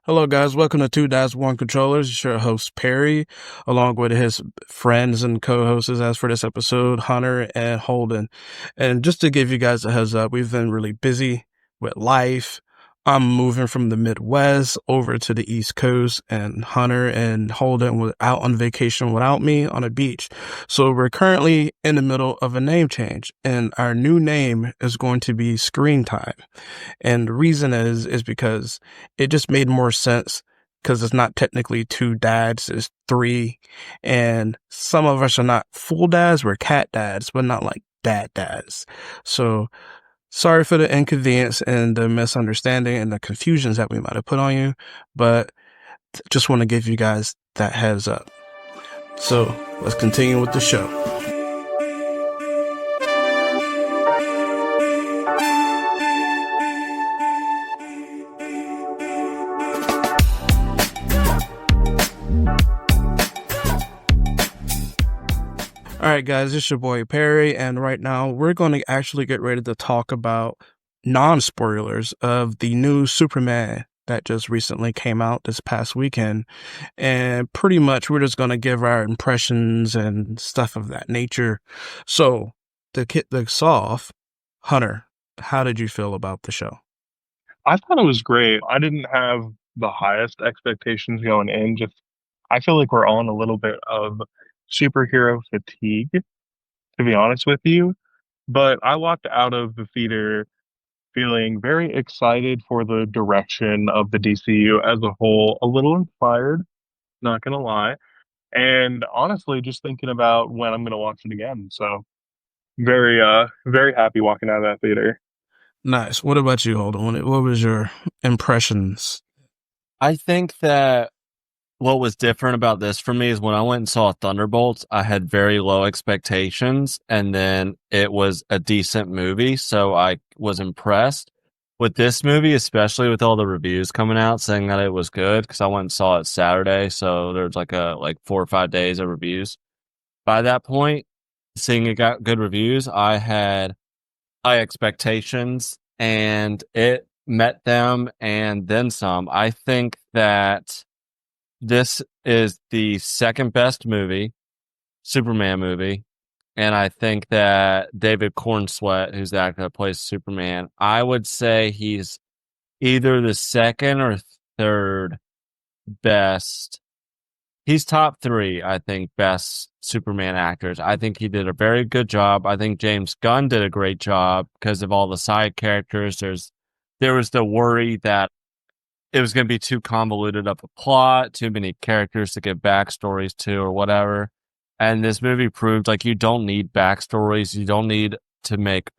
Hello, guys. Welcome to Two Dads, One Controllers. It's your host, Perry, along with his friends and co-hosts as for this episode, Hunter and Holden. And just to give you guys a heads up, we've been really busy with life. I'm moving from the Midwest over to the East Coast, and Hunter and Holden were out on vacation without me on a beach. So we're currently in the middle of a name change, and our new name is going to be Screen Time. And the reason is because it just made more sense because it's not technically two dads, it's three. And some of us are not full dads, we're cat dads, but not like dads. So sorry for the inconvenience and the misunderstanding and the confusions that we might have put on you, but just want to give you guys that heads up. So let's continue with the show. All right, guys, it's your boy Perry, and right now we're going to actually get ready to talk about non-spoilers of the new Superman that just recently came out this past weekend. And pretty much we're just going to give our impressions and stuff of that nature. So to kick this off, Hunter, how did you feel about the show? I thought it was great. I didn't have the highest expectations going in. Just I feel like we're on a little bit of superhero fatigue, to be honest with you. But I walked out of the theater feeling very excited for the direction of the DCU as a whole, a little inspired, not gonna lie. And honestly, just thinking about when I'm gonna watch it again. So very happy walking out of that theater. Nice. What about you, Holden? What was your impressions? I think that what was different about this for me is when I went and saw Thunderbolts, I had very low expectations, and then it was a decent movie, so I was impressed. With this movie, especially with all the reviews coming out saying that it was good, because I went and saw it Saturday, so there's like 4 or 5 days of reviews. By that point, seeing it got good reviews, I had high expectations, and it met them and then some. I think that this is the second best Superman movie. And I think that David Corenswet, who's the actor that plays Superman, I would say he's either the second or third best. He's top three, I think, best Superman actors. I think he did a very good job. I think James Gunn did a great job because of all the side characters. There was the worry that it was going to be too convoluted of a plot, too many characters to give backstories to or whatever. And this movie proved like you don't need backstories. You don't need to make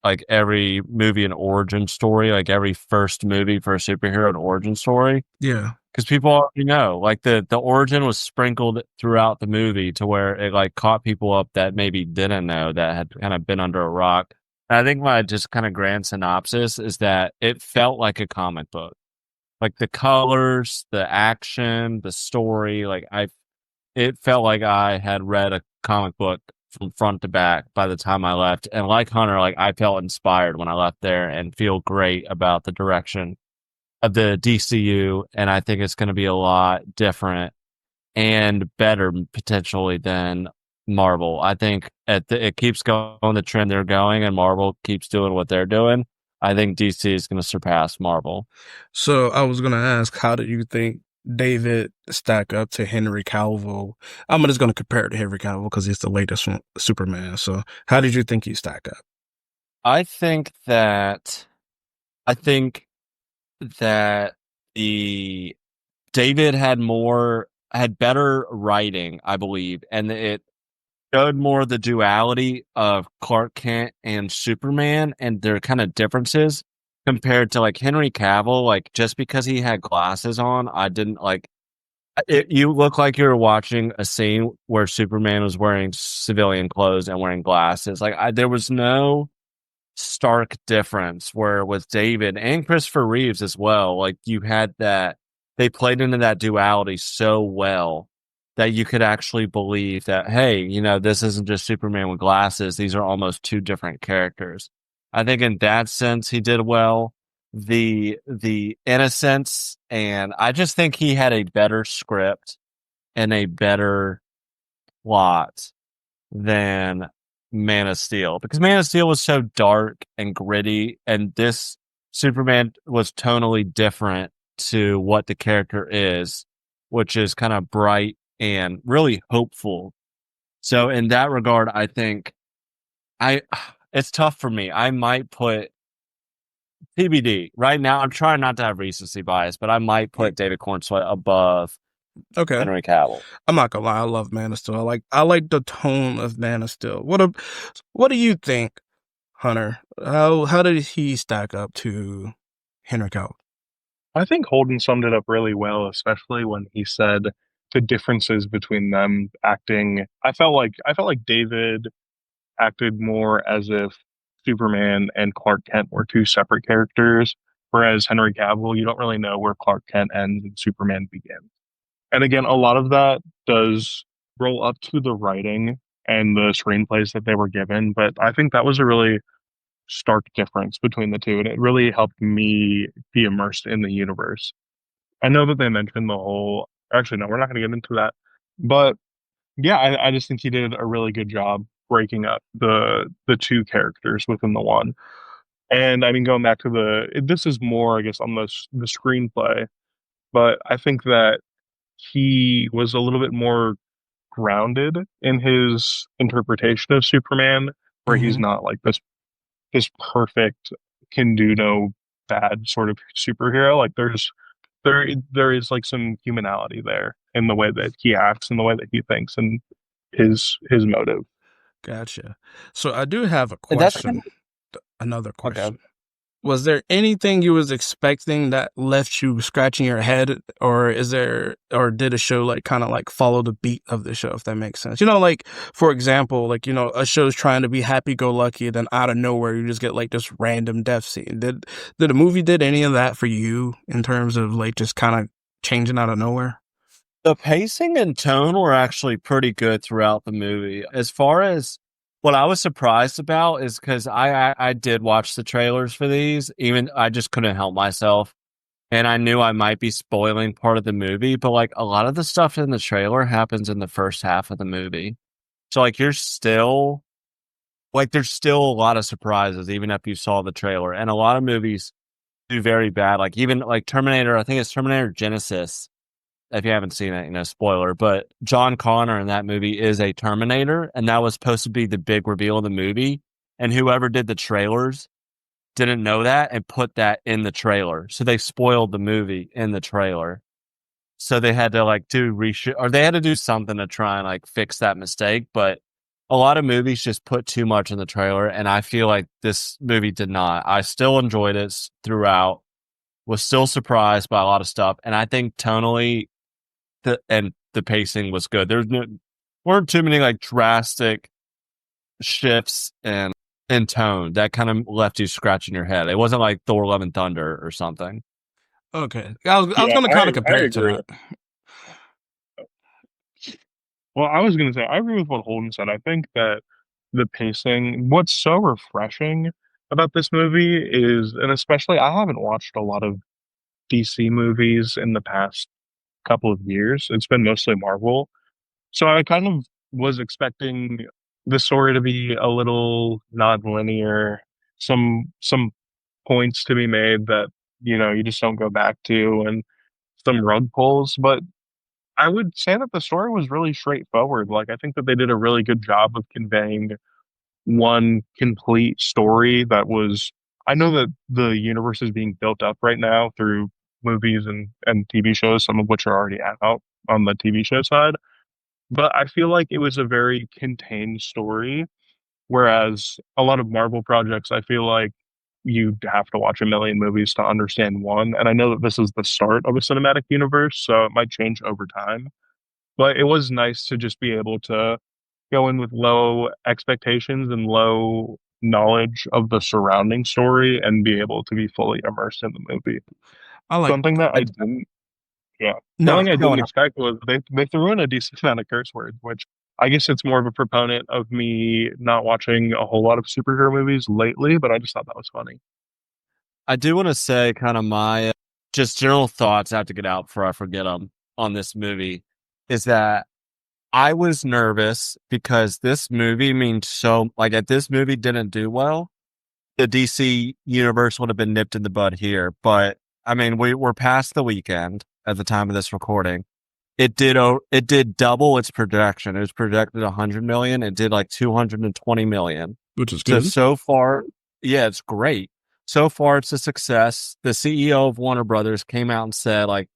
like every movie an origin story, like every first movie for a superhero an origin story. Yeah. Because people already know, like the origin was sprinkled throughout the movie to where it like caught people up that maybe didn't know, that had kind of been under a rock. And I think my just kind of grand synopsis is that it felt like a comic book. Like the colors, the action, the story, it felt like I had read a comic book from front to back by the time I left. And like Hunter, like I felt inspired when I left there and feel great about the direction of the DCU. And I think it's going to be a lot different and better potentially than Marvel. I think it keeps going the trend they're going, and Marvel keeps doing what they're doing. I think DC is going to surpass Marvel. So I was going to ask, how did you think David stack up to Henry Cavill? I'm just going to compare it to Henry Cavill because he's the latest one, Superman. So how did you think he stack up? I think that the David had better writing, I believe, and it showed more the duality of Clark Kent and Superman and their kind of differences compared to like Henry Cavill. Like just because he had glasses on, I didn't like it. You look like you were watching a scene where Superman was wearing civilian clothes and wearing glasses. There was no stark difference where with David and Christopher Reeves as well, like you had that they played into that duality so well that you could actually believe that, hey, this isn't just Superman with glasses. These are almost two different characters. I think in that sense, he did well. the innocence, and I just think he had a better script and a better plot than Man of Steel, because Man of Steel was so dark and gritty, and this Superman was tonally different to what the character is, which is kind of bright and really hopeful. So in that regard, I think I it's tough for me. I might put TBD. Right now, I'm trying not to have recency bias, but I might put David Corenswet above Okay. Henry Cavill. I'm not gonna lie, I love Man of Steel. I like the tone of Man of Steel. What do you think, Hunter? How did he stack up to Henry Cavill? I think Holden summed it up really well, especially when he said the differences between them acting. I felt like David acted more as if Superman and Clark Kent were two separate characters, whereas Henry Cavill, you don't really know where Clark Kent ends and Superman begins. And again, a lot of that does roll up to the writing and the screenplays that they were given, but I think that was a really stark difference between the two, and it really helped me be immersed in the universe. I know that they mentioned the whole. Actually, no, we're not going to get into that. But yeah, I just think he did a really good job breaking up the two characters within the one. And I mean, going back to this is more, I guess, on the screenplay, but I think that he was a little bit more grounded in his interpretation of Superman, where he's Hmm. not like this perfect can do no bad sort of superhero. Like there is like some humanality there in the way that he acts and the way that he thinks and his motive. Gotcha. So I do have a And that's kind question. Another of okay. question. Was there anything you was expecting that left you scratching your head, or did a show like kind of like follow the beat of the show, if that makes sense? Like for example, like a show's trying to be happy go lucky, then out of nowhere you just get like this random death scene. Did the movie did any of that for you in terms of like just kind of changing out of nowhere? The pacing and tone were actually pretty good throughout the movie. As far as what I was surprised about is because I did watch the trailers for these, even I just couldn't help myself. And I knew I might be spoiling part of the movie, but like a lot of the stuff in the trailer happens in the first half of the movie. So like you're still like there's still a lot of surprises even if you saw the trailer. And a lot of movies do very bad. Like even like Terminator, I think it's Terminator Genesis. If you haven't seen it, spoiler, but John Connor in that movie is a Terminator, and that was supposed to be the big reveal of the movie. And whoever did the trailers didn't know that and put that in the trailer. So they spoiled the movie in the trailer. So they had to like do reshoot, or they had to do something to try and like fix that mistake. But a lot of movies just put too much in the trailer, and I feel like this movie did not. I still enjoyed it throughout, was still surprised by a lot of stuff, and I think tonally the pacing was good. Weren't too many like drastic shifts in tone that kind of left you scratching your head. It wasn't like Thor: Love and Thunder or something. Okay, I was Yeah, gonna kind of I compare it to agree. that. Well, I was going to say, I agree with what Holden said. I think that the pacing, what's so refreshing about this movie is, and especially I haven't watched a lot of DC movies in the past couple of years. It's been mostly Marvel. So I kind of was expecting the story to be a little non-linear, some points to be made that, you just don't go back to and some rug pulls, but I would say that the story was really straightforward. Like I think that they did a really good job of conveying one complete story that was. I know that the universe is being built up right now through movies and TV shows, some of which are already out on the TV show side. But I feel like it was a very contained story, whereas a lot of Marvel projects, I feel like you have to watch a million movies to understand one. And I know that this is the start of a cinematic universe, so it might change over time. But it was nice to just be able to go in with low expectations and low knowledge of the surrounding story and be able to be fully immersed in the movie. I like Something that I And didn't, yeah, no, something I go didn't ahead. expect was they threw in a decent amount of curse words, which I guess it's more of a proponent of me not watching a whole lot of superhero movies lately, but I just thought that was funny. I do want to say kind of my just general thoughts. I have to get out before I forget them on this movie. Is that I was nervous because this movie means so. Like, if this movie didn't do well, the DC universe would have been nipped in the bud here. But I mean, we're past the weekend at the time of this recording. It did double its projection. It was projected 100 million. It did like 220 million. Which is So good. so far, yeah, it's great. So far, it's a success. The CEO of Warner Brothers came out and said, like,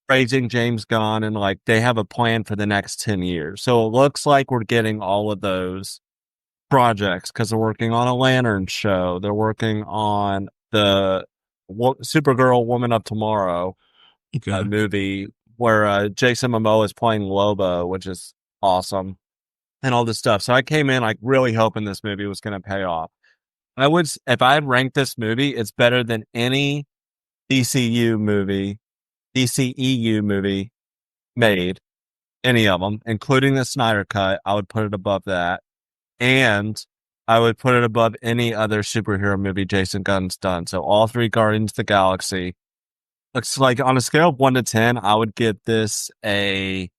praising James Gunn, and like they have a plan for the next 10 years. So it looks like we're getting all of those projects because they're working on a Lantern show. They're working on the Supergirl Woman of Tomorrow Okay. movie where Jason Momoa is playing Lobo, which is awesome, and all this stuff. So I came in like really hoping this movie was going to pay off. If I had ranked this movie, it's better than any DCU movie, DCEU movie made, any of them, including the Snyder Cut. I would put it above that. And I would put it above any other superhero movie Jason Gunn's done. So all three Guardians of the Galaxy. Looks like on a scale of 1 to 10, I would give this a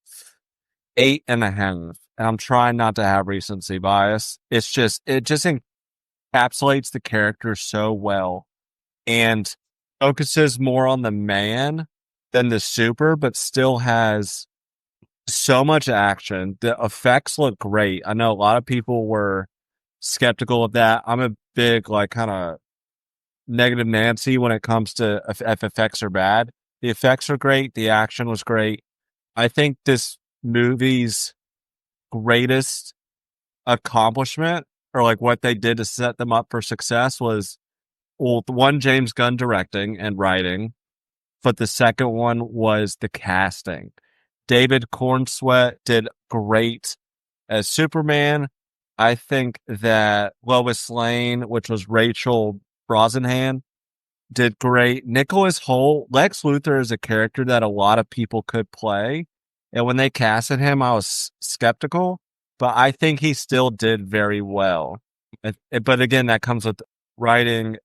8.5. And I'm trying not to have recency bias. It just encapsulates the character so well and focuses more on the man than the super, but still has so much action. The effects look great. I know a lot of people were skeptical of that. I'm a big, like, kind of negative Nancy when it comes to if effects are bad. The effects are great. The action was great. I think this movie's greatest accomplishment, or like what they did to set them up for success, was, well, the one, James Gunn directing and writing, but the second one was the casting. David Corenswet did great as Superman. I think that Lois Lane, which was Rachel Brosnahan, did great. Nicholas Hoult, Lex Luthor, is a character that a lot of people could play. And when they casted him, I was skeptical, but I think he still did very well. But again, that comes with writing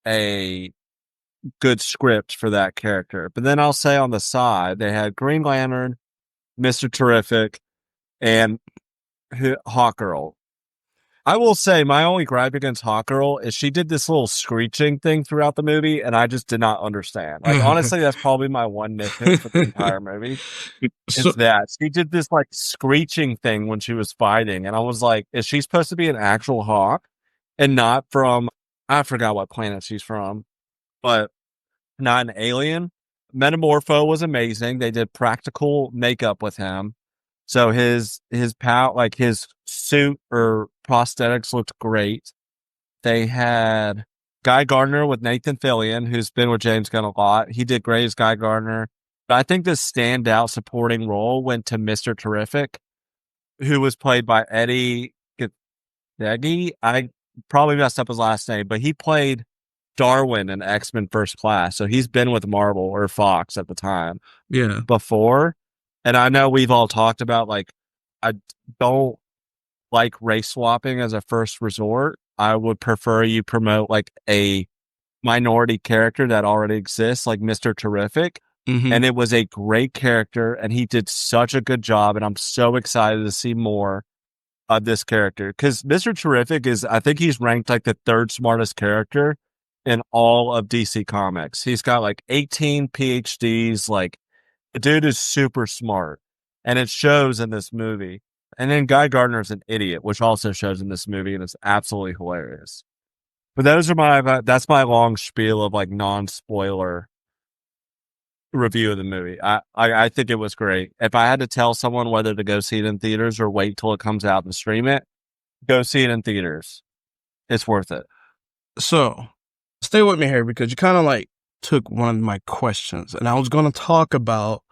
a good script for that character. But then I'll say on the side, they had Green Lantern, Mr. Terrific, and Hawkgirl. I will say my only gripe against Hawkgirl is she did this little screeching thing throughout the movie, and I just did not understand. Like, honestly, that's probably my one nitpick for the entire movie. So, Is that she did this like screeching thing when she was fighting, and I was like, is she supposed to be an actual hawk and not from, I forgot what planet she's from, but not an alien? Metamorpho was amazing. They did practical makeup with him. So his like his suit or prosthetics looked great. They had Guy Gardner with Nathan Fillion, who's been with James Gunn a lot. He did great as Guy Gardner. But I think the standout supporting role went to Mr. Terrific, who was played by Eddie Gedegi. I probably messed up his last name, but he played Darwin in X-Men First Class. So he's been with Marvel or Fox at the time yeah. before. And I know we've all talked about, like, I don't like race swapping as a first resort. I would prefer you promote like a minority character that already exists, like Mr. Terrific. Mm-hmm. And it was a great character, and he did such a good job. And I'm so excited to see more of this character, because Mr. Terrific is, I think he's ranked like the third smartest character in all of DC Comics. He's got like 18 PhDs. Like, the dude is super smart, and it shows in this movie. And then Guy Gardner is an idiot, which also shows in this movie, and it's absolutely hilarious. But that's my long spiel of like non-spoiler review of the movie. I think it was great. If I had to tell someone whether to go see it in theaters or wait till it comes out and stream it, go see it in theaters. It's worth it. So, stay with me here, because you kind of like took one of my questions, and I was going to talk about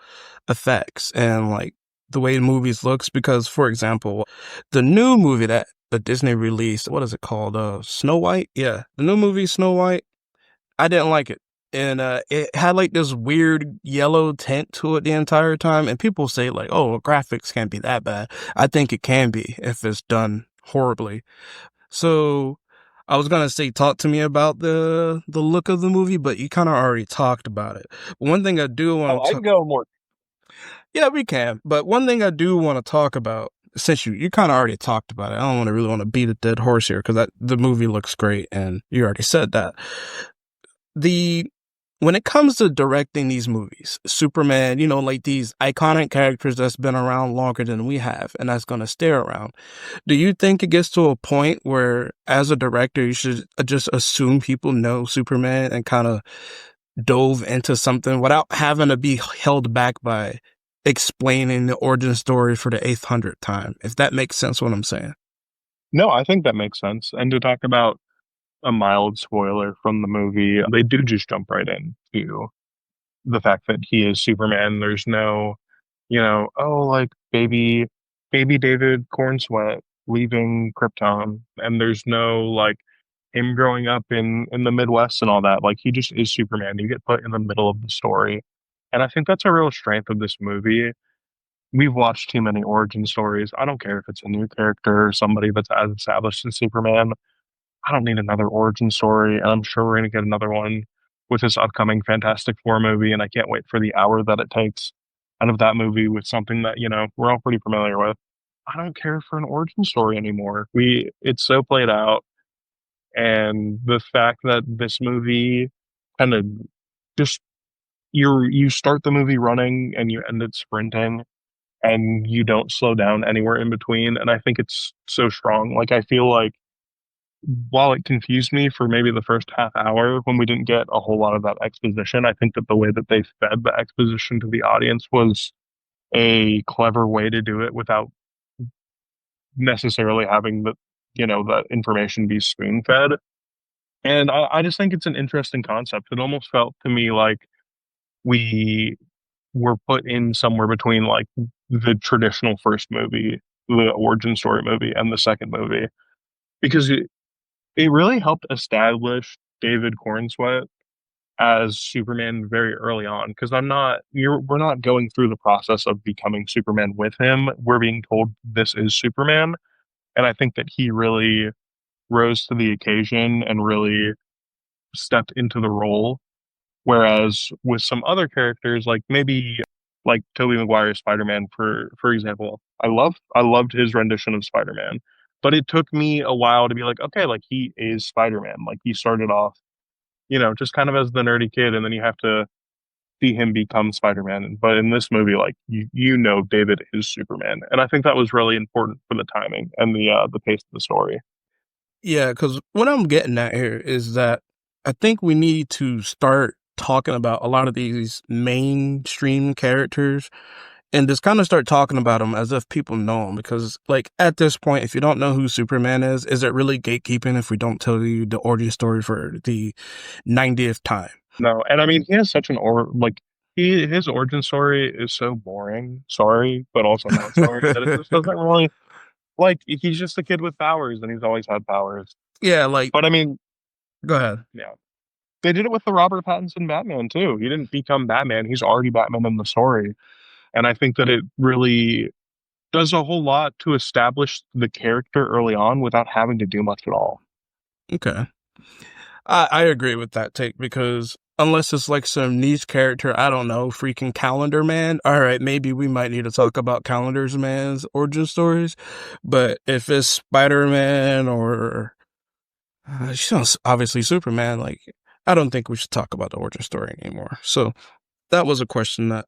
effects and like the way movies looks, because, for example, the new movie that Disney released, what is it called? Snow White? Yeah, the new movie Snow White. I didn't like it. And it had like this weird yellow tint to it the entire time. And people say like, oh, graphics can't be that bad. I think it can be if it's done horribly. So I was gonna say talk to me about the look of the movie, but you kind of already talked about it. One thing I do Oh, want I to can go more. yeah, we can. But one thing I do want to talk about, since you kind of already talked about it, I don't really want to beat a dead horse here because the movie looks great, and you already said that. The When it comes to directing these movies, Superman, like these iconic characters that's been around longer than we have, and that's gonna stay around. Do you think it gets to a point where, as a director, you should just assume people know Superman and kind of dove into something without having to be held back by explaining the origin story for the 800th time, if that makes sense what I'm saying? No, I think that makes sense. And to talk about a mild spoiler from the movie, they do just jump right into the fact that he is Superman. There's no, oh, like baby David Corenswet leaving Krypton, and there's no like him growing up in the Midwest and all that. Like he just is Superman. You get put in the middle of the story, and I think that's a real strength of this movie. We've watched too many origin stories. I don't care if it's a new character or somebody that's as established as Superman. I don't need another origin story, and I'm sure we're going to get another one with this upcoming Fantastic Four movie, and I can't wait for the hour that it takes out of that movie with something that, we're all pretty familiar with. I don't care for an origin story anymore. It's so played out, and the fact that this movie kind of just you start the movie running and you end it sprinting and you don't slow down anywhere in between, and I think it's so strong. Like I feel like while it confused me for maybe the first half hour when we didn't get a whole lot of that exposition, I think that the way that they fed the exposition to the audience was a clever way to do it without necessarily having that information be spoon fed. And I just think it's an interesting concept. It almost felt to me like we were put in somewhere between like the traditional first movie, the origin story movie, and the second movie, because it really helped establish David Corenswet as Superman very early on. Because we're not going through the process of becoming Superman with him. We're being told this is Superman, and I think that he really rose to the occasion and really stepped into the role. Whereas with some other characters, like maybe like Tobey Maguire's Spider-Man, for example, I loved his rendition of Spider-Man, but it took me a while to be like, okay, like he is Spider-Man. Like he started off, just kind of as the nerdy kid, and then you have to see him become Spider-Man. But in this movie, like David is Superman, and I think that was really important for the timing and the pace of the story. Yeah, because what I'm getting at here is that I think we need to start talking about a lot of these mainstream characters and just kind of start talking about them as if people know them. Because, like, at this point, if you don't know who Superman is it really gatekeeping if we don't tell you the origin story for the 90th time? No, and I mean he has such an or like his origin story is so boring. Sorry, but also not sorry that it just doesn't really like he's just a kid with powers and he's always had powers. Yeah, like, But I mean, go ahead. yeah, they did it with the Robert Pattinson Batman too. He didn't become Batman; he's already Batman in the story, and I think that it really does a whole lot to establish the character early on without having to do much at all. Okay. I agree with that take because unless it's like some niche character, I don't know, freaking Calendar Man. All right, maybe we might need to talk about Calendar's Man's origin stories. But if it's Spider-Man or obviously Superman, like I don't think we should talk about the origin story anymore. So that was a question that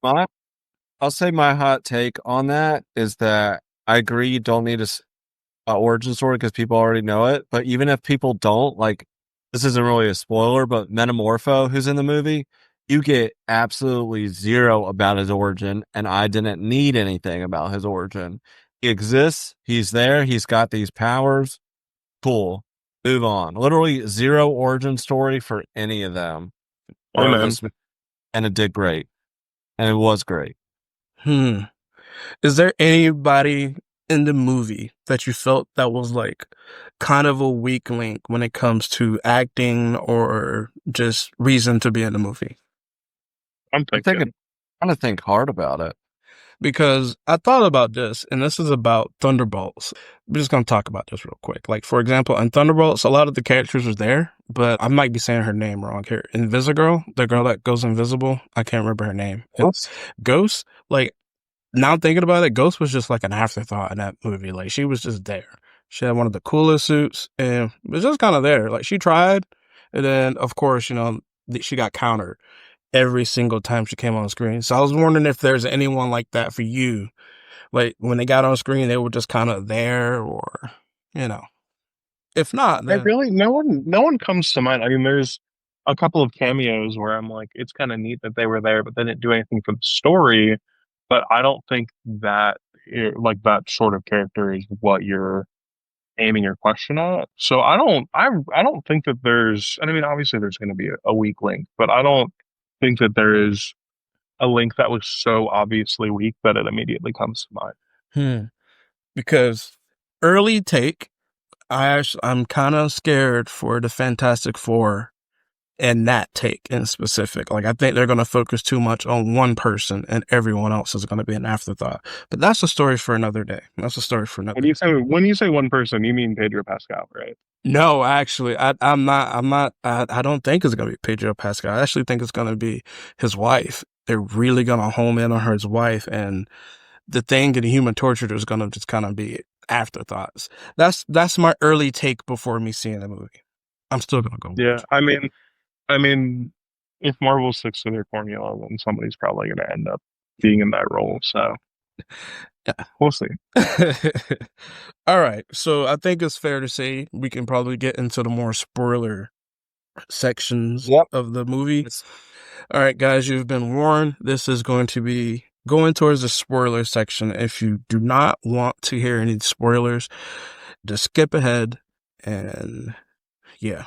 I'll say my hot take on that is that I agree you don't need a origin story because people already know it. But even if people don't, like, this isn't really a spoiler, but Metamorpho, who's in the movie, you get absolutely zero about his origin, and I didn't need anything about his origin. He exists, he's there, he's got these powers. Cool. Move on. Literally zero origin story for any of them. Or Amen. this, and it did great. And it was great. Is there anybody in the movie that you felt that was like kind of a weak link when it comes to acting or just reason to be in the movie? I'm thinking. Trying to think hard about it. because I thought about this, and this is about Thunderbolts. We're just gonna talk about this real quick. Like, for example, in Thunderbolts, a lot of the characters was there, but I might be saying her name wrong here. Invisigirl, the girl that goes invisible, I can't remember her name. Ghost. Like, now thinking about it, Ghost was just like an afterthought in that movie. Like, she was just there. She had one of the coolest suits, and it was just kind of there. Like, she tried, and then of course, she got countered every single time she came on screen. So I was wondering if there's anyone like that for you. Like, when they got on screen, they were just kind of there, or you know, if not, I then really no one comes to mind. I mean, there's a couple of cameos where I'm like, it's kind of neat that they were there, but they didn't do anything for the story. But I don't think that like that sort of character is what you're aiming your question at. So I don't think that there's. And I mean, obviously there's going to be a weak link, but I don't think that there is a link that was so obviously weak that it immediately comes to mind. hmm, because early take, I'm kind of scared for the Fantastic Four and that take in specific. Like, I think they're going to focus too much on one person and everyone else is going to be an afterthought. But that's a story for another day. That's a story for another day. When you say one person, you mean Pedro Pascal, right? No, actually, I don't think it's going to be Pedro Pascal. I actually think it's going to be his wife. They're really going to home in on his wife, and the thing in Human Torture is going to just kind of be afterthoughts. That's my early take before me seeing the movie. I'm still going to go Yeah, watch I mean, if Marvel sticks to their formula, then somebody's probably going to end up being in that role. So it. we'll see. All right. So I think it's fair to say we can probably get into the more spoiler sections Yep. of the movie. All right, guys, you've been warned. This is going to be going towards the spoiler section. If you do not want to hear any spoilers, just skip ahead. And yeah.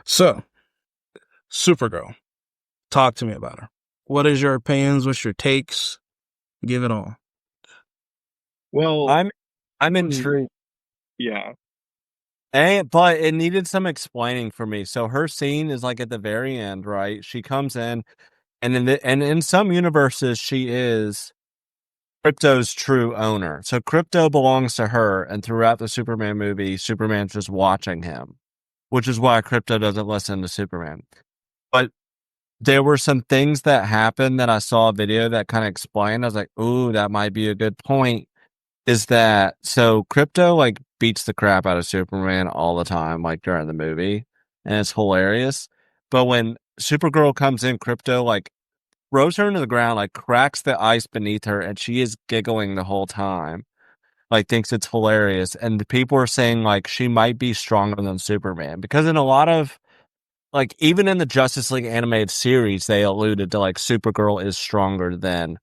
So, Supergirl, talk to me about her. What is your opinions? What's your takes? Give it all. Well, I'm intrigued. yeah. But it needed some explaining for me. So her scene is like at the very end, right? She comes in, and in some universes, she is Crypto's true owner. So Crypto belongs to her, and throughout the Superman movie, Superman's just watching him, which is why Crypto doesn't listen to Superman. But there were some things that happened that I saw a video that kind of explained. I was like, ooh, that might be a good point. Is that so? Crypto like beats the crap out of Superman all the time, like during the movie, and it's hilarious. But when Supergirl comes in, Crypto like throws her into the ground, like cracks the ice beneath her, and she is giggling the whole time, like thinks it's hilarious. And the people are saying like she might be stronger than Superman because in a lot of like even in the Justice League animated series, they alluded to like Supergirl is stronger than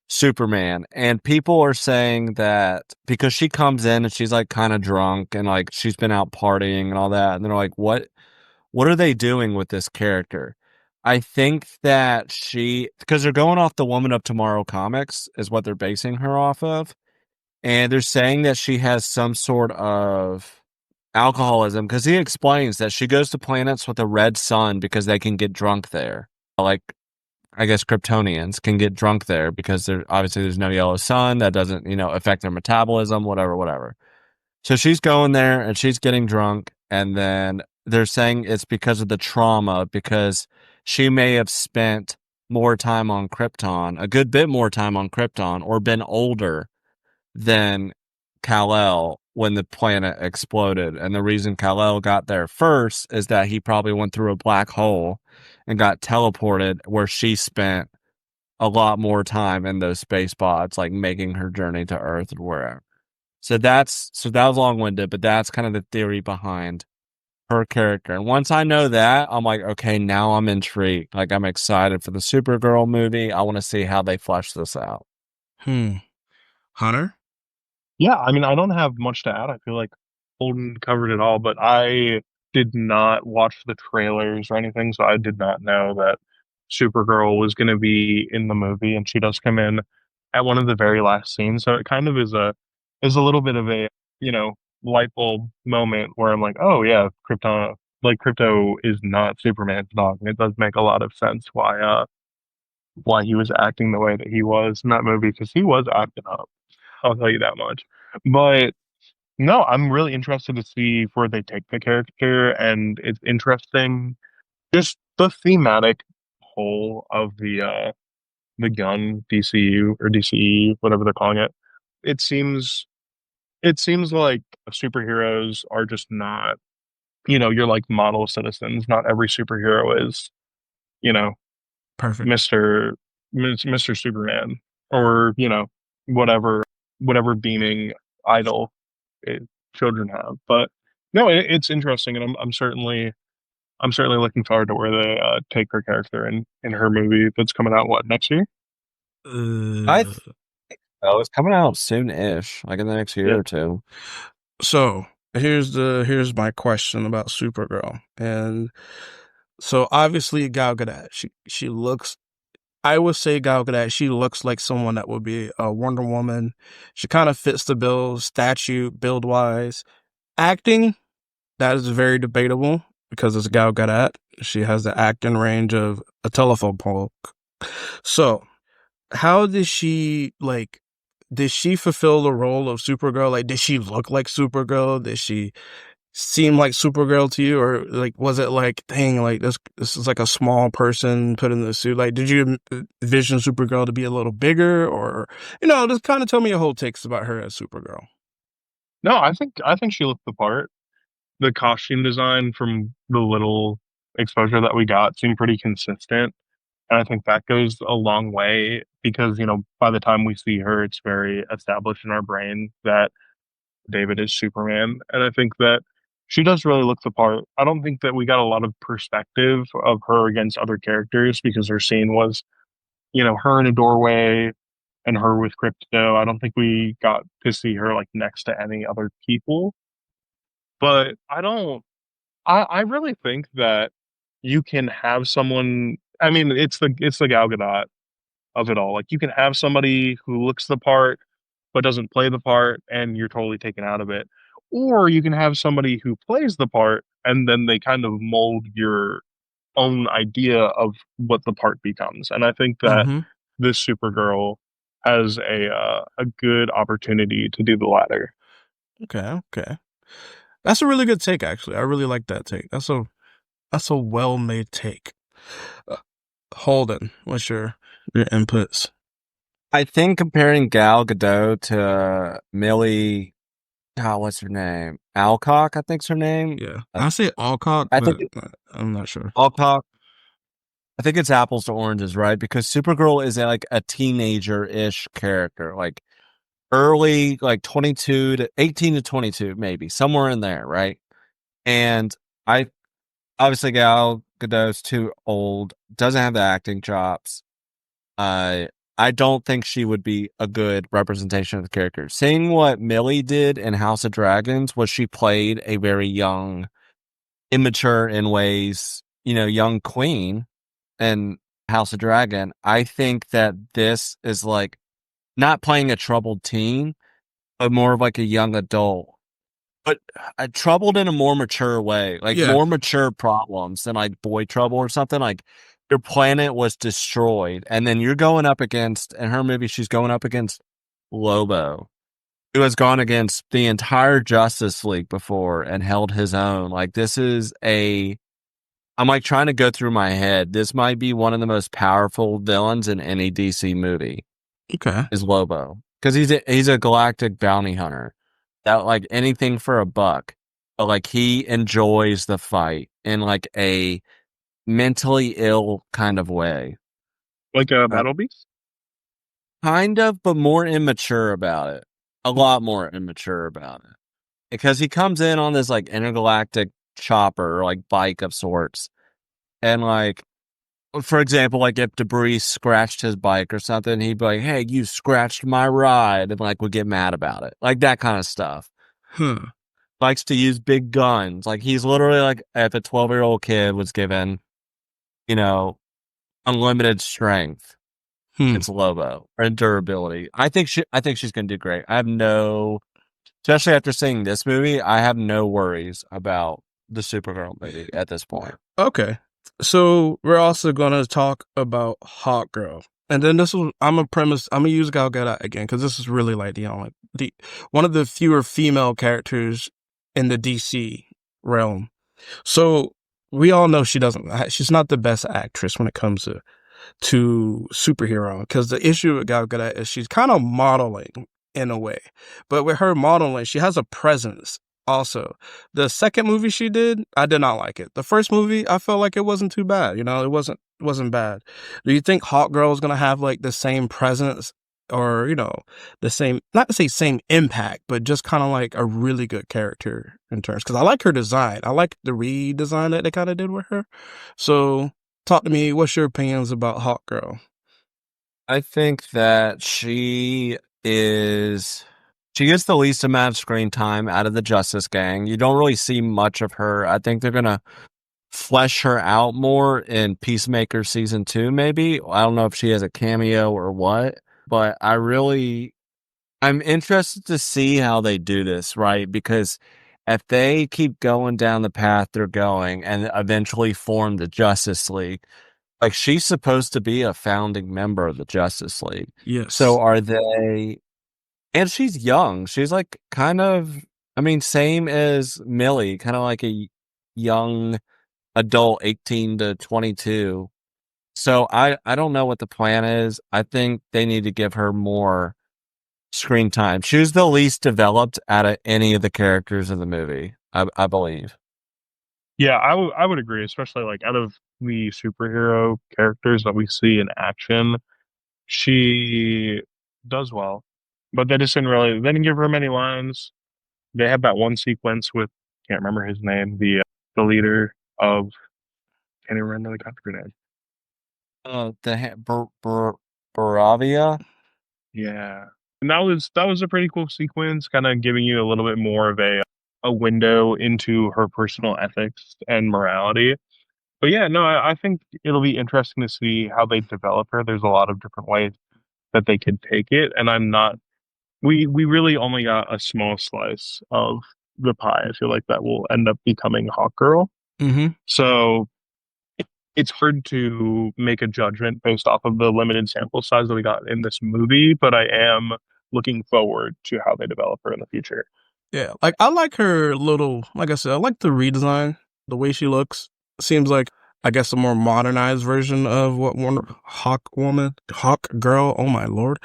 Superman. And people are saying that because she comes in and she's like kind of drunk and like she's been out partying and all that, and they're like, what are they doing with this character? I think that because they're going off the Woman of Tomorrow comics is what they're basing her off of. And they're saying that she has some sort of alcoholism because he explains that she goes to planets with a red sun because they can get drunk there. Like, I guess Kryptonians can get drunk there because there's no yellow sun that doesn't, affect their metabolism, whatever. So she's going there and she's getting drunk, and then they're saying it's because of the trauma because she may have spent more time on Krypton, a good bit more time on Krypton, or been older than Kal-El when the planet exploded. And the reason Kal-El got there first is that he probably went through a black hole and got teleported where she spent a lot more time in those space pods, like making her journey to Earth or wherever. So that was long-winded, but that's kind of the theory behind her character. And once I know that, I'm like, okay, now I'm intrigued. Like I'm excited for the Supergirl movie. I want to see how they flesh this out. Hunter? Yeah, I mean, I don't have much to add. I feel like Holden covered it all, but I did not watch the trailers or anything, so I did not know that Supergirl was going to be in the movie, and she does come in at one of the very last scenes. So it kind of is a little bit of a, you know, light bulb moment where I'm like, oh yeah, Crypto is not Superman's dog, and it does make a lot of sense why he was acting the way that he was in that movie, because he was acting up. I'll tell you that much. But no, I'm really interested to see where they take the character, and it's interesting just the thematic whole of the gun DCU or DCE, whatever they're calling it. It seems it seems like superheroes are just not, you're like model citizens. Not every superhero is, you know, Perfect. Mr. Superman, or, whatever beaming idol it, children have. But no, it's interesting, and I'm certainly looking forward to where they take her character in her movie that's coming out, what, next year? I Uh, think it's coming out soon-ish, like in the next year Yeah. or two. so here's my question about Supergirl. And so obviously Gal Gadot, she looks, I would say Gal Gadot, she looks like someone that would be a Wonder Woman. She kind of fits the bill, statue, build wise. Acting, that is very debatable because it's Gal Gadot. She has the acting range of a telephone pole. So, how did she did she fulfill the role of Supergirl? Like, did she look like Supergirl? Did she seem like Supergirl to you, or like was it like, dang, like this is like a small person put in the suit? Like, did you envision Supergirl to be a little bigger, or just kind of tell me your whole takes about her as Supergirl? No, I think she looked the part. The costume design from the little exposure that we got seemed pretty consistent. And I think that goes a long way because, by the time we see her, it's very established in our brain that David is Superman. And I think that she does really look the part. I don't think that we got a lot of perspective of her against other characters because her scene was, her in a doorway and her with Crypto. I don't think we got to see her like next to any other people. But I really think that you can have someone. I mean, it's the Gal Gadot of it all. Like you can have somebody who looks the part but doesn't play the part, and you're totally taken out of it. Or you can have somebody who plays the part, and then they kind of mold your own idea of what the part becomes. And I think that Mm-hmm. this Supergirl has a good opportunity to do the latter. Okay. That's a really good take, actually. I really like that take. That's a well made take. Uh, Holden, what's your inputs? I think comparing Gal Gadot to Millie, what's her name? Alcock, I think's her name. Yeah, I say Alcott, I think but I'm not sure. Alcock. I think it's apples to oranges, right? Because Supergirl is like a teenager-ish character, like early, like 22 to 18 to 22, maybe somewhere in there, right? And I obviously Gal Gadot's too old, doesn't have the acting chops. Uh, I don't think she would be a good representation of the character. Seeing what Millie did in House of Dragons was she played a very young, immature in ways, young queen in House of Dragon. I think that this is like not playing a troubled teen, but more of like a young adult. But troubled in a more mature way, like Yeah. more mature problems than like boy trouble or something. Like your planet was destroyed, and then you're going up against, in her movie, she's going up against Lobo, who has gone against the entire Justice League before and held his own. Like I'm like trying to go through my head. This might be one of the most powerful villains in any DC movie. Okay. Is Lobo, because he's a galactic bounty hunter that like anything for a buck, but like he enjoys the fight in like a mentally ill kind of way. Like a Uh, Battle Beast? Kind of, but more immature about it. A lot more immature about it. Because he comes in on this like intergalactic chopper or like bike of sorts. And like, for example, like if debris scratched his bike or something, he'd be like, "Hey, you scratched my ride," and like would get mad about it. Like that kind of stuff. Huh. Likes to use big guns. Like he's literally like if a 12-year-old kid was given, you know, unlimited strength, Hmm. it's Lobo or durability. I think she's gonna do great. I have no, especially after seeing this movie, I have no worries about the Supergirl movie at this point. Okay. So we're also going to talk about Hot Girl. And then I'm gonna use Gal Gadot again because this is really like the one of the fewer female characters in the DC realm. So we all know she's not the best actress when it comes to superhero, because the issue with Gal Gadot is she's kind of modeling in a way, but with her modeling, she has a presence. Also, the second movie she did, I did not like it. The first movie, I felt like it wasn't too bad. It wasn't bad. Do you think Hawk Girl is gonna have like the same presence, or the same, not to say same impact, but just kind of like a really good character in terms? Because I like her design. I like the redesign that they kind of did with her. So talk to me. What's your opinions about Hawk Girl? I think that she gets the least amount of screen time out of the Justice Gang. You don't really see much of her. I think they're gonna flesh her out more in Peacemaker season 2, maybe. I don't know if she has a cameo or what, but I'm interested to see how they do this, right? Because if they keep going down the path they're going and eventually form the Justice League, like, she's supposed to be a founding member of the Justice League. So Yes. are they? And she's young. She's like kind of, I mean, same as Millie, kind of like a young adult, 18 to 22. So I don't know what the plan is. I think they need to give her more screen time. She was the least developed out of any of the characters in the movie, I believe. Yeah, I would agree, especially like out of the superhero characters that we see in action, she does well. But they didn't give her many lines. They have that one sequence with, can't remember his name, the leader of, can't even remember the country name. Baravia. Yeah. And that was a pretty cool sequence, kind of giving you a little bit more of a window into her personal ethics and morality. But yeah, no, I think it'll be interesting to see how they develop her. There's a lot of different ways that they could take it, and I'm not. We really only got a small slice of the pie. I feel like that will end up becoming Hawk Girl. Mm-hmm. So it's hard to make a judgment based off of the limited sample size that we got in this movie, but I am looking forward to how they develop her in the future. Yeah, like I like her little. Like I said, I like the redesign, the way she looks. Seems like, I guess, a more modernized version of what Hawk Girl. Oh my lord,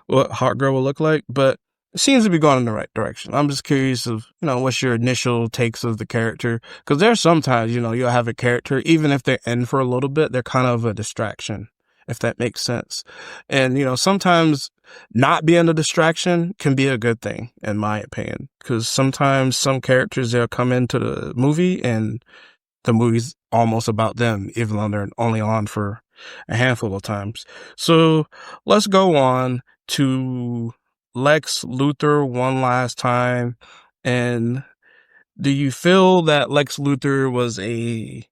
what Hawk Girl will look like. But it seems to be going in the right direction. I'm just curious of what's your initial takes of the character, because there's sometimes you'll have a character, even if they're in for a little bit, they're kind of a distraction, if that makes sense. And sometimes not being a distraction can be a good thing, in my opinion, because sometimes some characters, they'll come into the movie and the movie's almost about them, even though they're only on for a handful of times. So let's go on to Lex Luthor one last time. And do you feel that Lex Luthor was a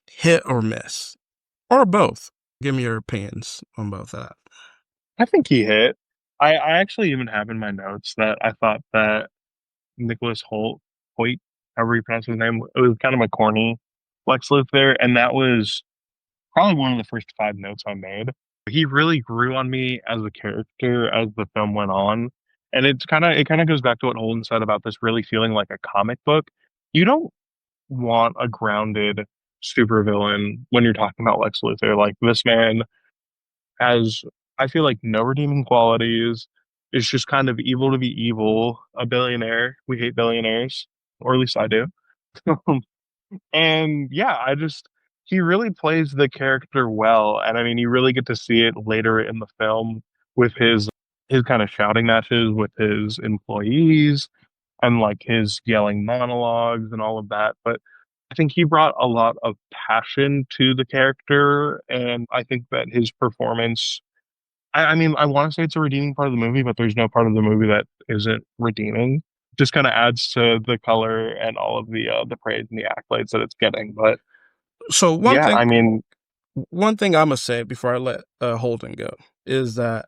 hit or miss, or both? Give me your opinions on both of that. I think he hit. I actually even have in my notes that I thought that Hoyt, however you pronounce his name, it was kind of a corny Lex Luthor, and that was probably one of the first five notes I made. He really grew on me as a character as the film went on, and it kind of goes back to what Holden said about this really feeling like a comic book. You don't want a grounded supervillain when you're talking about Lex Luthor. Like, this man has, I feel like, no redeeming qualities. Is just kind of evil to be evil, a billionaire. We hate billionaires, or at least I do. And yeah, he really plays the character well. And I mean, you really get to see it later in the film with his kind of shouting matches with his employees and like his yelling monologues and all of that. But I think he brought a lot of passion to the character, and I think that his performance, I mean, I want to say it's a redeeming part of the movie, but there's no part of the movie that isn't redeeming. Just kind of adds to the color and all of the praise and the accolades that it's getting. But So yeah, I mean, one thing I'm gonna say before I let Holden go is that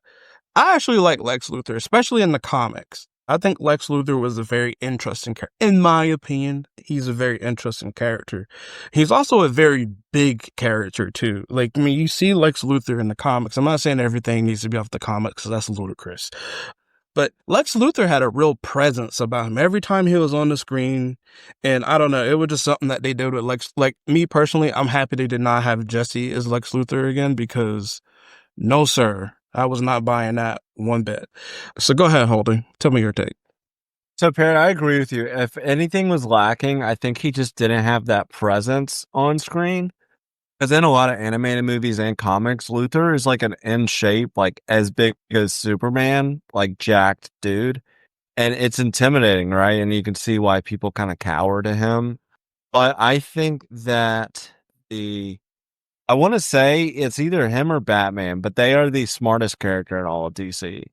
I actually like Lex Luthor, especially in the comics. I think Lex Luthor was a very interesting character. In my opinion, he's a very interesting character. He's also a very big character, too. Like, I mean, you see Lex Luthor in the comics. I'm not saying everything needs to be off the comics, because that's ludicrous. But Lex Luthor had a real presence about him every time he was on the screen. And I don't know, it was just something that they did with Lex. Like, me personally, I'm happy they did not have Jesse as Lex Luthor again, because no, sir, I was not buying that one bit. So go ahead, Holden. Tell me your take. So, Parrot, I agree with you. If anything was lacking, I think he just didn't have that presence on screen. Because in a lot of animated movies and comics, Luthor is like an in shape, like as big as Superman, like jacked dude. And it's intimidating, right? And you can see why people kind of cower to him. But I think that I want to say it's either him or Batman, but they are the smartest character in all of DC.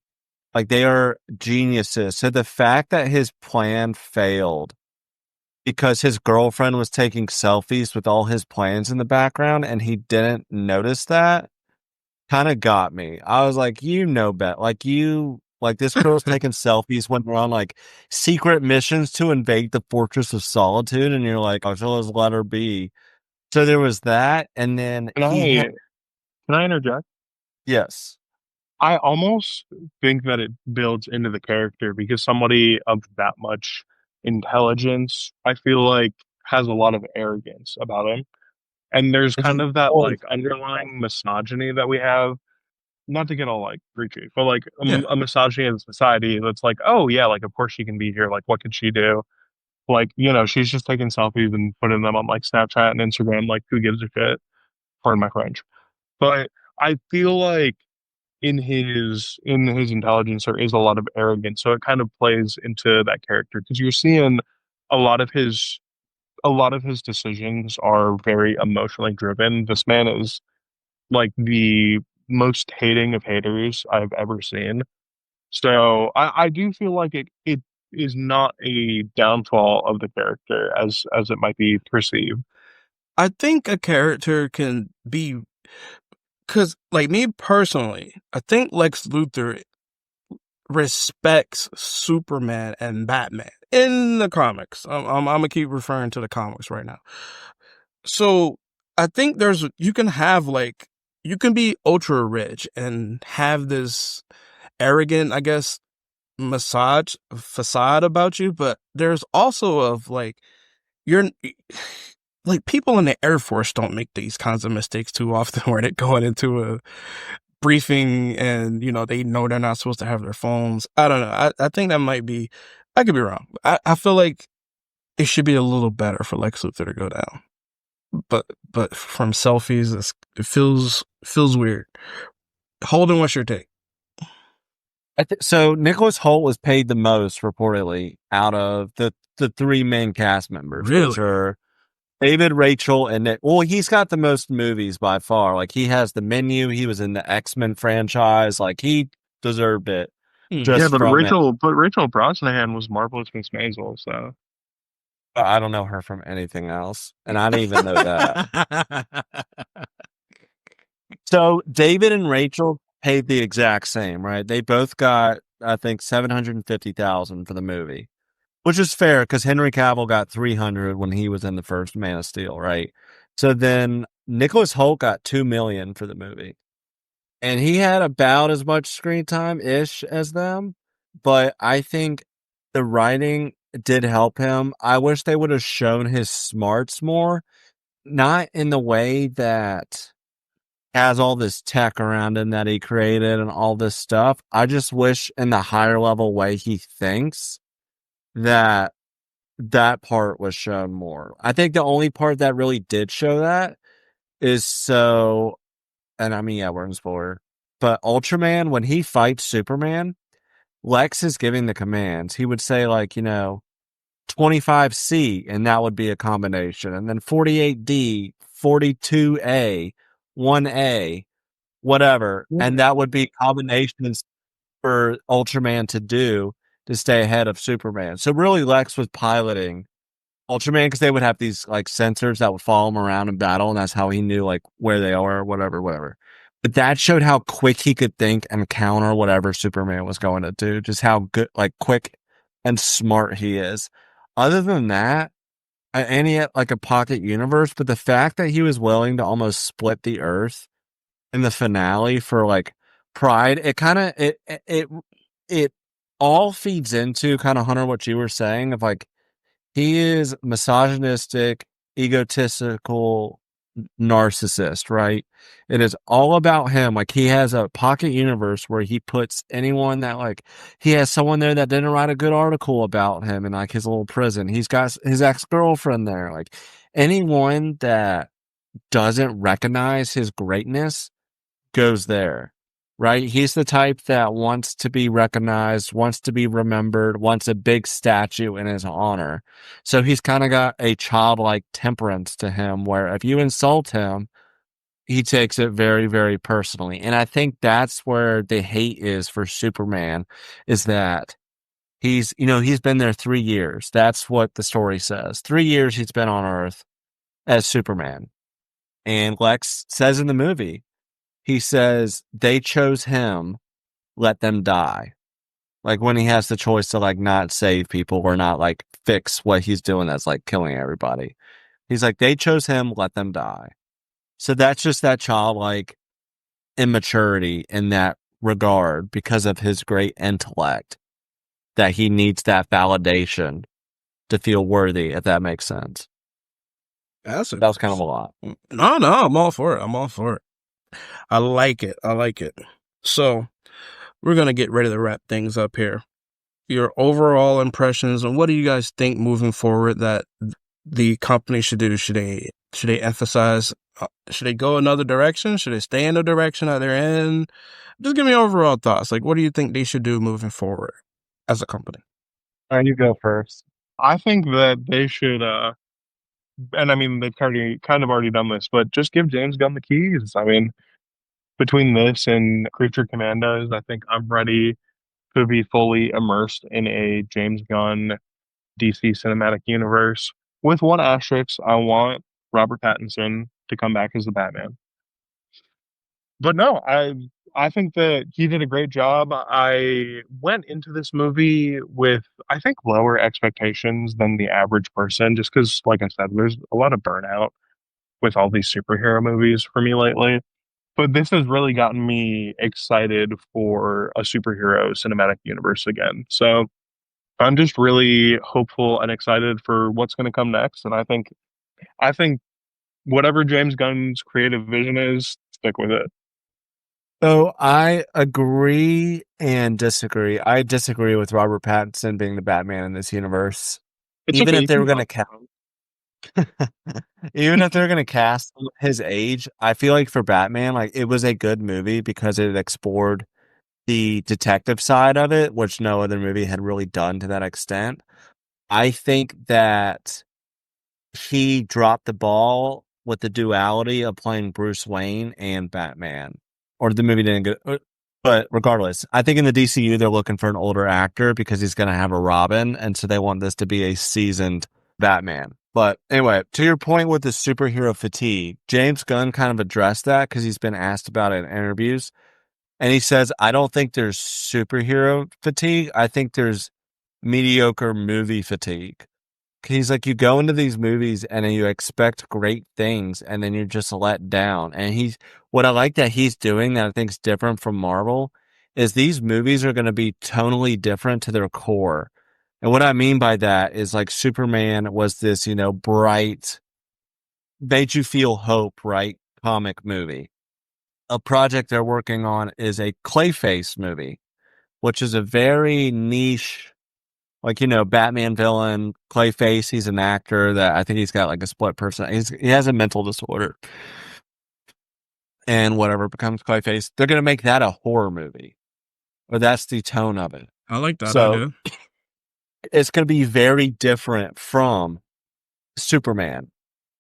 Like, they are geniuses. So the fact that his plan failed because his girlfriend was taking selfies with all his plans in the background and he didn't notice that kind of got me. I was like, you know, like this girl's taking selfies when we're on like secret missions to invade the Fortress of Solitude, and you're like, oh, so let's let her be. So there was that, and then Can I interject? yes. I almost think that it builds into the character because somebody of that much intelligence, I feel like, has a lot of arrogance about him. And there's kind of that like underlying misogyny that we have, not to get all like preachy, but like Yeah. a misogyny in society that's like, oh yeah, like of course she can be here. Like what could she do? Like, she's just taking selfies and putting them on like Snapchat and Instagram. Like who gives a shit? Pardon my French. But I feel like in his intelligence there is a lot of arrogance, so it kind of plays into that character because you're seeing a lot of his a lot of his decisions are very emotionally driven. This man is like the most hating of haters I've ever seen. So I do feel like it is not a downfall of the character as it might be perceived. I think a character can be, because, like, me personally, I think Lex Luthor respects Superman and Batman in the comics. I'm gonna keep referring to the comics right now. So I think you can have, like, you can be ultra rich and have this arrogant, I guess, massage facade about you, but there's also of like, you're like, people in the Air Force don't make these kinds of mistakes too often where they're going into a briefing and, they know they're not supposed to have their phones. I don't know. I think that might be, I could be wrong. I feel like it should be a little better for Lex Luthor to go down. But from selfies, it feels weird. Holden, what's your take? So Nicholas Hoult was paid the most reportedly out of the three main cast members, Really? which are David, Rachel, and Nick. Well, he's got the most movies by far. Like he has the Menu. He was in the X-Men franchise. Like he deserved it Yeah, just from it. But Rachel Brosnahan was Marvelous Miss Maisel, so I don't know her from anything else, and I didn't even know that. So David and Rachel paid the exact same, right? They both got, I think, $750,000 for the movie, which is fair because Henry Cavill got 300 when he was in the first Man of Steel, right? So then Nicholas Hoult got 2 million for the movie, and he had about as much screen time ish as them, but I think the writing did help him. I wish they would have shown his smarts more, not in the way that has all this tech around him that he created and all this stuff. I just wish in the higher level way he thinks that part was shown more. I think the only part that really did show that is and I mean, yeah, we're in spoiler, but Ultraman, when he fights Superman, Lex is giving the commands. He would say, like, 25C, and that would be a combination, and then 48D, 42A, 1A, whatever, and that would be combinations for Ultraman to do to stay ahead of Superman. So really, Lex was piloting Ultraman because they would have these like sensors that would follow him around in battle, and that's how he knew like where they are, or whatever. But that showed how quick he could think and counter whatever Superman was going to do. Just how good, like quick and smart he is. Other than that, and he had like a pocket universe, but the fact that he was willing to almost split the earth in the finale for like pride, it kind of it all feeds into kind of Hunter what you were saying of like he is misogynistic, egotistical narcissist, right? It is all about him. Like he has a pocket universe where he puts anyone that like he has someone there that didn't write a good article about him in like his little prison. He's got his ex-girlfriend there. Like anyone that doesn't recognize his greatness goes there. Right? He's the type that wants to be recognized, wants to be remembered, wants a big statue in his honor. So he's kind of got a childlike temperance to him where if you insult him, he takes it very, very personally. And I think that's where the hate is for Superman is that he's been there 3 years. That's what the story says. 3 years he's been on Earth as Superman. And Lex says in the movie, he says they chose him, let them die. Like when he has the choice to like not save people or not like fix what he's doing that's like killing everybody. He's like, they chose him, let them die. So that's just that childlike immaturity in that regard because of his great intellect that he needs that validation to feel worthy, if that makes sense. That was kind of a lot. No, I'm all for it. I'm all for it. I like it. So we're going to get ready to wrap things up here. Your overall impressions and what do you guys think moving forward that the company should do? Should they emphasize, should they go another direction? Should they stay in the direction that they're in? Just give me overall thoughts. Like, what do you think they should do moving forward as a company? You go first. I think that they should, and I mean, they've kind of already done this, but just give James Gunn the keys. I mean, between this and Creature Commandos, I think I'm ready to be fully immersed in a James Gunn DC cinematic universe. With one asterisk, I want Robert Pattinson to come back as the Batman. But no, I think that he did a great job. I went into this movie with I think lower expectations than the average person, just because, like I said, there's a lot of burnout with all these superhero movies for me lately. But this has really gotten me excited for a superhero cinematic universe again. So I'm just really hopeful and excited for what's going to come next. And I think whatever James Gunn's creative vision is, stick with it. So I agree and disagree. I disagree with Robert Pattinson being the Batman in this universe. It's Even okay. if You they can were going to talk. even if they're going to cast his age, I feel like for Batman, like it was a good movie because it explored the detective side of it, which no other movie had really done to that extent. I think that he dropped the ball with the duality of playing Bruce Wayne and Batman. Or the movie didn't go. But regardless, I think in the DCU, they're looking for an older actor because he's going to have a Robin. And so they want this to be a seasoned Batman. But anyway, to your point with the superhero fatigue, James Gunn kind of addressed that because he's been asked about it in interviews. And he says, I don't think there's superhero fatigue. I think there's mediocre movie fatigue. He's like, you go into these movies and then you expect great things and then you're just let down. And what I like that he's doing that I think is different from Marvel is these movies are going to be tonally different to their core. And what I mean by that is like Superman was this, bright, made you feel hope, right? Comic movie. A project they're working on is a Clayface movie, which is a very niche, like, Batman villain, Clayface. He's an actor that I think he's got like a split person. He has a mental disorder. And whatever becomes Clayface, they're going to make that a horror movie. Or that's the tone of it. I like that So idea. it's going to be very different from Superman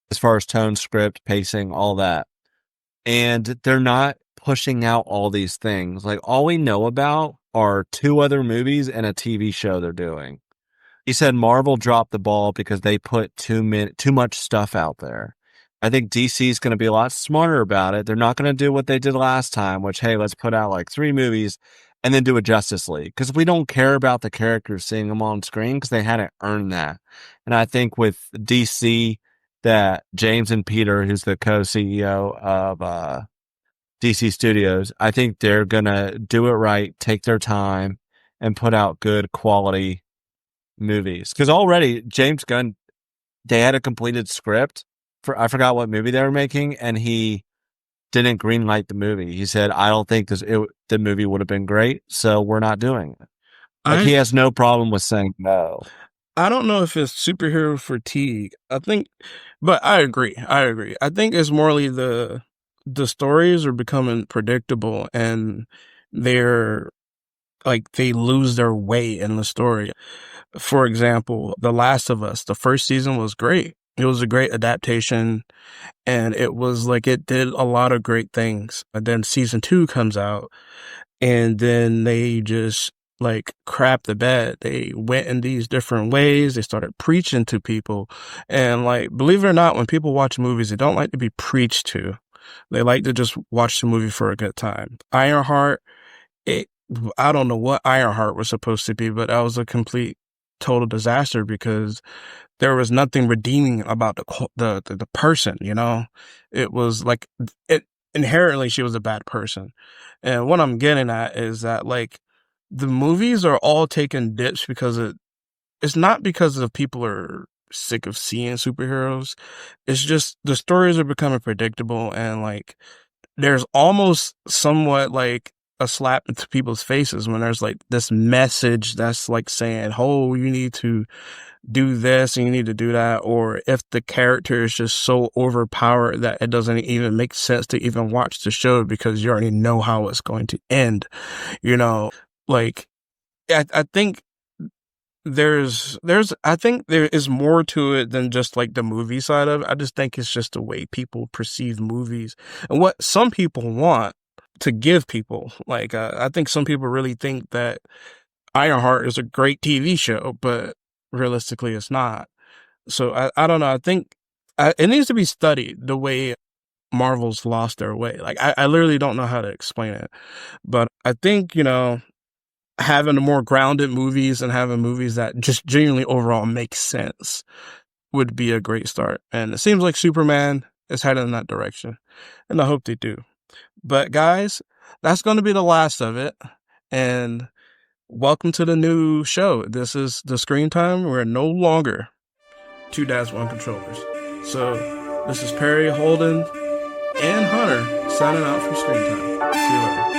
as far as tone, script, pacing, all that. And they're not pushing out all these things. Like all we know about are 2 other movies and a TV show they're doing. He said Marvel dropped the ball because they put too much stuff out there. I think DC is going to be a lot smarter about it. They're not going to do what they did last time, which, hey, let's put out like 3 movies and then do a Justice League, because we don't care about the characters seeing them on screen because they hadn't earned that. And I think with DC, that James and Peter, who's the co-CEO of DC Studios, I think they're gonna do it right, take their time, and put out good quality movies. Because already James Gunn, they had a completed script for, I forgot what movie they were making, and he didn't greenlight the movie. He said, "I don't think the movie would have been great, so we're not doing it." Like, he has no problem with saying no. I don't know if it's superhero fatigue. But I agree. I think it's morely the stories are becoming predictable, and they're like, they lose their way in the story. For example, The Last of Us, the first season was great. It was a great adaptation, and it was like, it did a lot of great things. And then season 2 comes out, and then they just like crap the bed. They went in these different ways. They started preaching to people. And like, believe it or not, when people watch movies, they don't like to be preached to. They like to just watch the movie for a good time. Ironheart, I don't know what Ironheart was supposed to be, but that was a complete total disaster because there was nothing redeeming about the person, you know? It was like, inherently she was a bad person. And what I'm getting at is that, like, the movies are all taking dips because it's not because of people are sick of seeing superheroes. It's just the stories are becoming predictable, and like, there's almost somewhat like a slap into people's faces when there's like this message that's like saying, "Oh, you need to do this and you need to do that," or if the character is just so overpowered that it doesn't even make sense to even watch the show because you already know how it's going to end. You know, like, I think I think there is more to it than just like the movie side of it. I just think it's just the way people perceive movies and what some people want to give people. Like, I think some people really think that Ironheart is a great TV show, but realistically it's not. So I don't know. I think it needs to be studied, the way Marvel's lost their way. Like, I literally don't know how to explain it, but I think, having more grounded movies and having movies that just genuinely overall make sense would be a great start. And it seems like Superman is headed in that direction, and I hope they do. But guys, that's going to be the last of it. And welcome to the new show. This is the Screen Time. We're no longer 2 dads, 1 controllers. So this is Perry, Holden, and Hunter signing out from Screen Time. See you later.